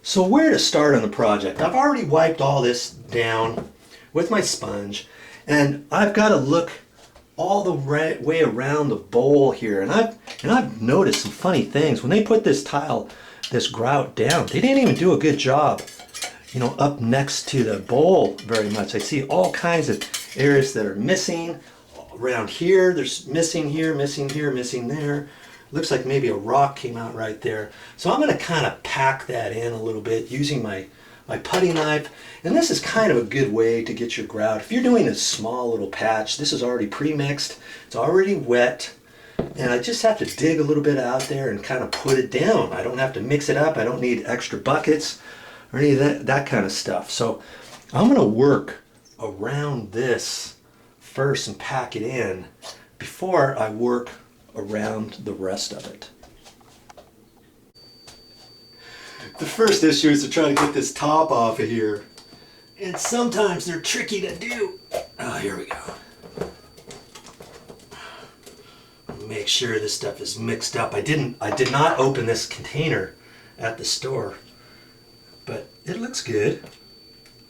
So where to start on the project? I've already wiped all this down with my sponge, and I've got to look all the way around the bowl here, and I've noticed some funny things. When they put this tile, this grout down, they didn't even do a good job, you know, up next to the bowl very much. I see all kinds of areas that are missing. Around here, there's missing here, missing here, missing there. Looks like maybe a rock came out right there. So I'm going to kind of pack that in a little bit using my putty knife. And this is kind of a good way to get your grout. If you're doing a small little patch, this is already pre-mixed. It's already wet. And I just have to dig a little bit out there and kind of put it down. I don't have to mix it up. I don't need extra buckets or any of that kind of stuff. So I'm going to work around this first and pack it in before I work around the rest of it. The first issue is to try to get this top off of here, and sometimes they're tricky to do. Oh, here we go. Make sure this stuff is mixed up. I did not open this container at the store, but it looks good.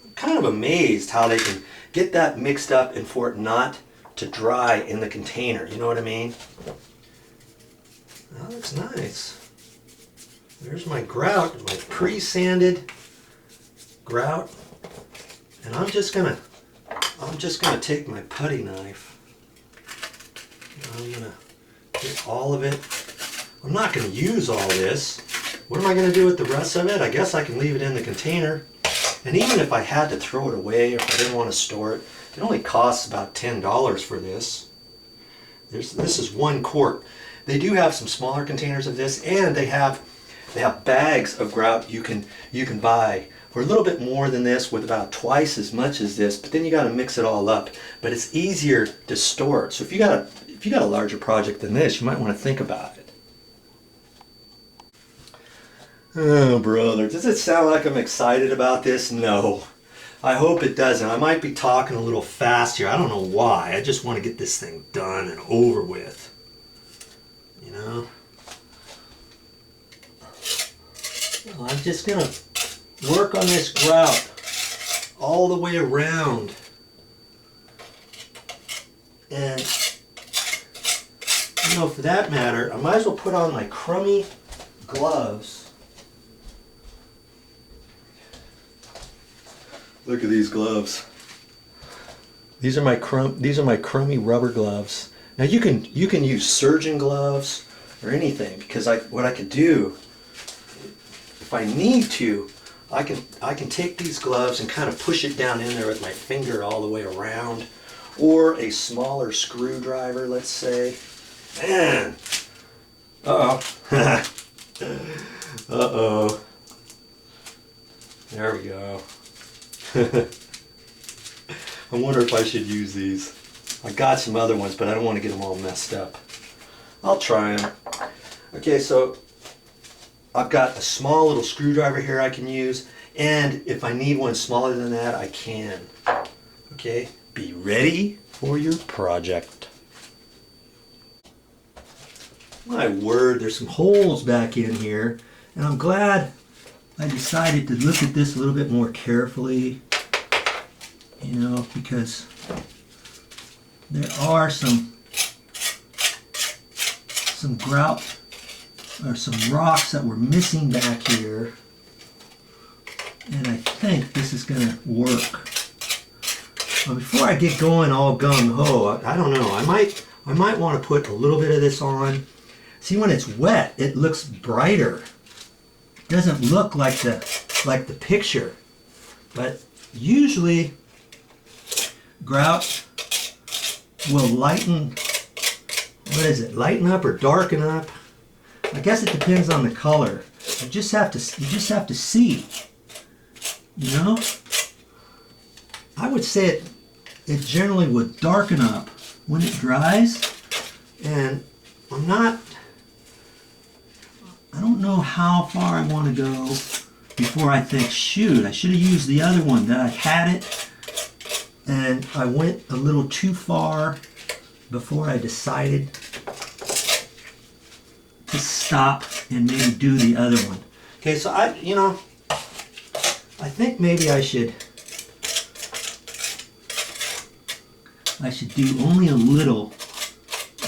I'm kind of amazed how they can get that mixed up and for it not to dry in the container. You know what I mean? That looks nice. There's my grout, my pre-sanded grout, and I'm just gonna take my putty knife. I'm gonna get all of it. I'm not gonna use all this. What am I gonna do with the rest of it? I guess I can leave it in the container. And even if I had to throw it away, or if I didn't want to store it, it only costs about $10 for this. This is 1 quart. They do have some smaller containers of this, and they have bags of grout you can buy for a little bit more than this, with about twice as much as this. But then you got to mix it all up. But it's easier to store it. So if you got a larger project than this, you might want to think about it. Oh, brother, does it sound like I'm excited about this? No. I hope it doesn't. I might be talking a little fast here. I don't know why. I just want to get this thing done and over with. You know? Well, I'm just going to work on this grout all the way around. And, you know, for that matter, I might as well put on my crummy gloves. Look at these gloves. These are my crummy rubber gloves. Now you can use surgeon gloves or anything, because what I could do, if I need to, I can take these gloves and kind of push it down in there with my finger all the way around, or a smaller screwdriver, let's say. Man, uh-oh, there we go. I wonder if I should use these. I got some other ones, but I don't want to get them all messed up. I'll try them. Okay, so I've got a small little screwdriver here I can use, and if I need one smaller than that, I can. Okay, be ready for your project. My word, there's some holes back in here, and I'm glad I decided to look at this a little bit more carefully, you know, because there are some grout or some rocks that were missing back here, and I think this is going to work. But before I get going all gung-ho, I don't know, I might want to put a little bit of this on. See, when it's wet, it looks brighter. It doesn't look like the picture, but usually grout will lighten up or darken up. I guess it depends on the color. You just have to see. You know? I would say it generally would darken up when it dries, and I don't know how far I want to go before I think, shoot, I should have used the other one that I had it, and I went a little too far before I decided to stop and maybe do the other one. Okay, so I think maybe I should do only a little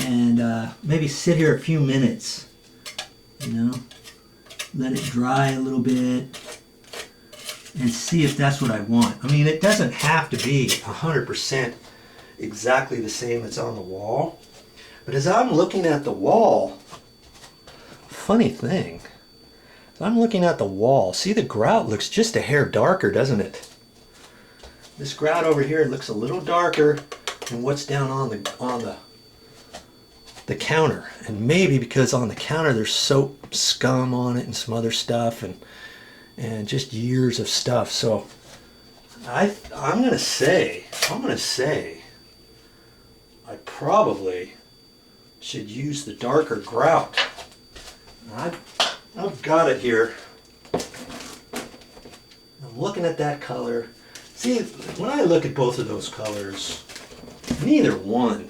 and maybe sit here a few minutes, you know, let it dry a little bit and see if that's what I want. I mean, it doesn't have to be 100% exactly the same that's on the wall, but as I'm looking at the wall, funny thing, as I'm looking at the wall, see, the grout looks just a hair darker, doesn't it? This grout over here looks a little darker than what's down on the counter, and maybe because on the counter there's soap scum on it and some other stuff and just years of stuff. So I'm gonna say I probably should use the darker grout. I've got it here. I'm looking at that color. See, when I look at both of those colors, neither one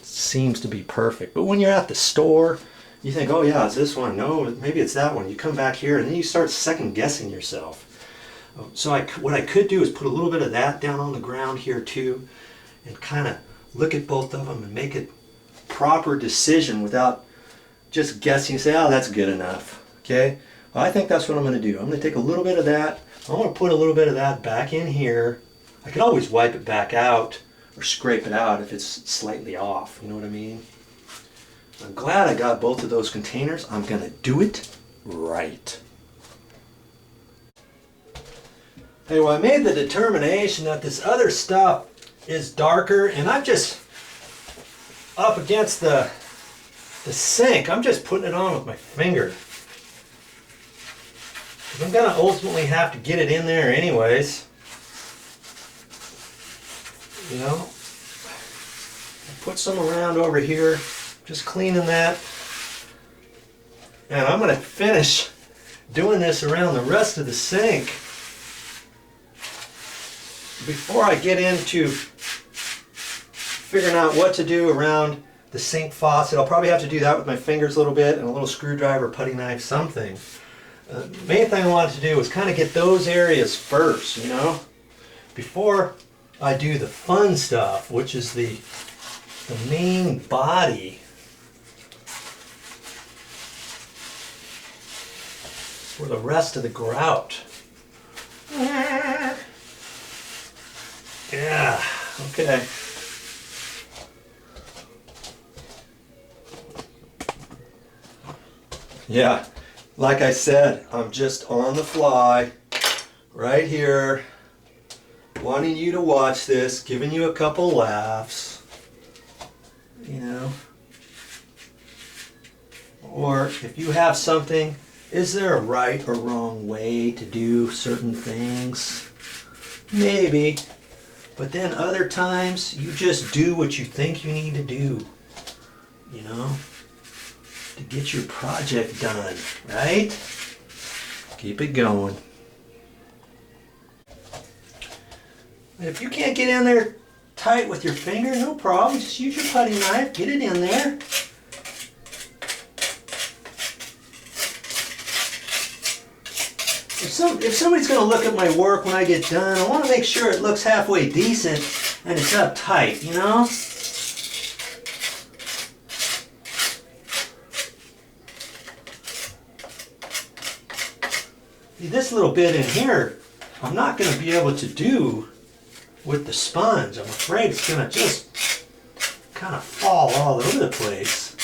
seems to be perfect. But when you're at the store, you think, oh yeah, it's this one. No, maybe it's that one. You come back here and then you start second guessing yourself. So what I could do is put a little bit of that down on the ground here too, and kind of look at both of them and make a proper decision without just guessing. Say, oh, that's good enough. Okay, well, I think that's what I'm going to do. I'm going to take a little bit of that. I'm going to put a little bit of that back in here. I could always wipe it back out or scrape it out if it's slightly off. You know what I mean? I'm glad I got both of those containers. I'm going to do it right. Hey, well, I made the determination that this other stuff is darker, and I'm just up against the sink. I'm just putting it on with my finger. I'm going to ultimately have to get it in there anyways. You know, I put some around over here, just cleaning that. And I'm going to finish doing this around the rest of the sink before I get into figuring out what to do around the sink faucet. I'll probably have to do that with my fingers a little bit and a little screwdriver, putty knife, something. The main thing I wanted to do was kind of get those areas first, you know, before I do the fun stuff, which is the main body. For the rest of the grout. Yeah, okay. Yeah, like I said, I'm just on the fly, right here, wanting you to watch this, giving you a couple laughs, you know. Or if you have something, is there a right or wrong way to do certain things? Maybe. But then other times, you just do what you think you need to do, you know, to get your project done, right? Keep it going. If you can't get in there tight with your finger, no problem. Just use your putty knife, get it in there. If somebody's going to look at my work when I get done, I want to make sure it looks halfway decent and it's up tight, you know? See, this little bit in here, I'm not going to be able to do with the sponge. I'm afraid it's going to just kind of fall all over the place.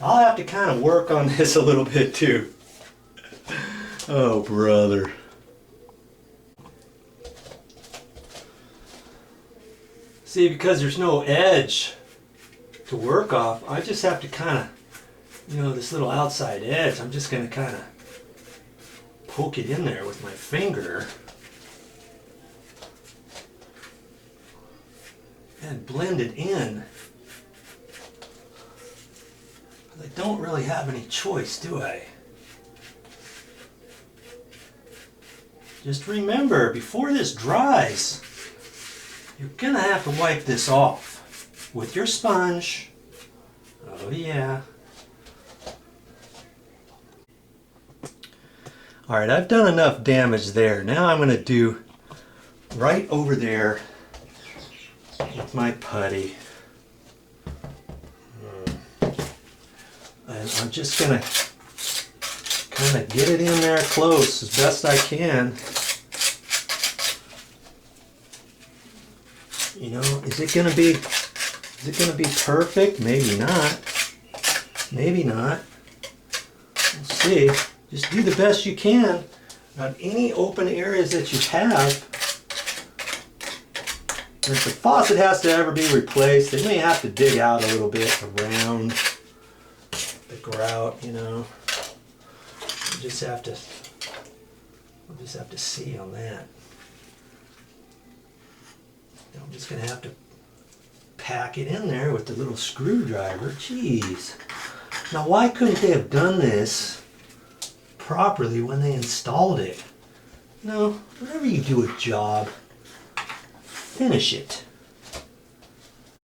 I'll have to kind of work on this a little bit too. Oh, brother. See, because there's no edge to work off, I just have to kind of, you know, this little outside edge, I'm just going to kind of poke it in there with my finger and blend it in. I don't really have any choice, do I? Just remember, before this dries, you're gonna have to wipe this off with your sponge. Oh yeah. All right, I've done enough damage there. Now I'm going to do right over there with my putty. And I'm just going to kind of get it in there close as best I can. You know, is it going to be perfect? Maybe not. Maybe not. We'll see. Just do the best you can on any open areas that you have. And if the faucet has to ever be replaced, they may have to dig out a little bit around the grout, you know. We'll just have to see on that. I'm just going to have to pack it in there with the little screwdriver. Jeez. Now, why couldn't they have done this properly when they installed it? You know, whenever you do a job, finish it.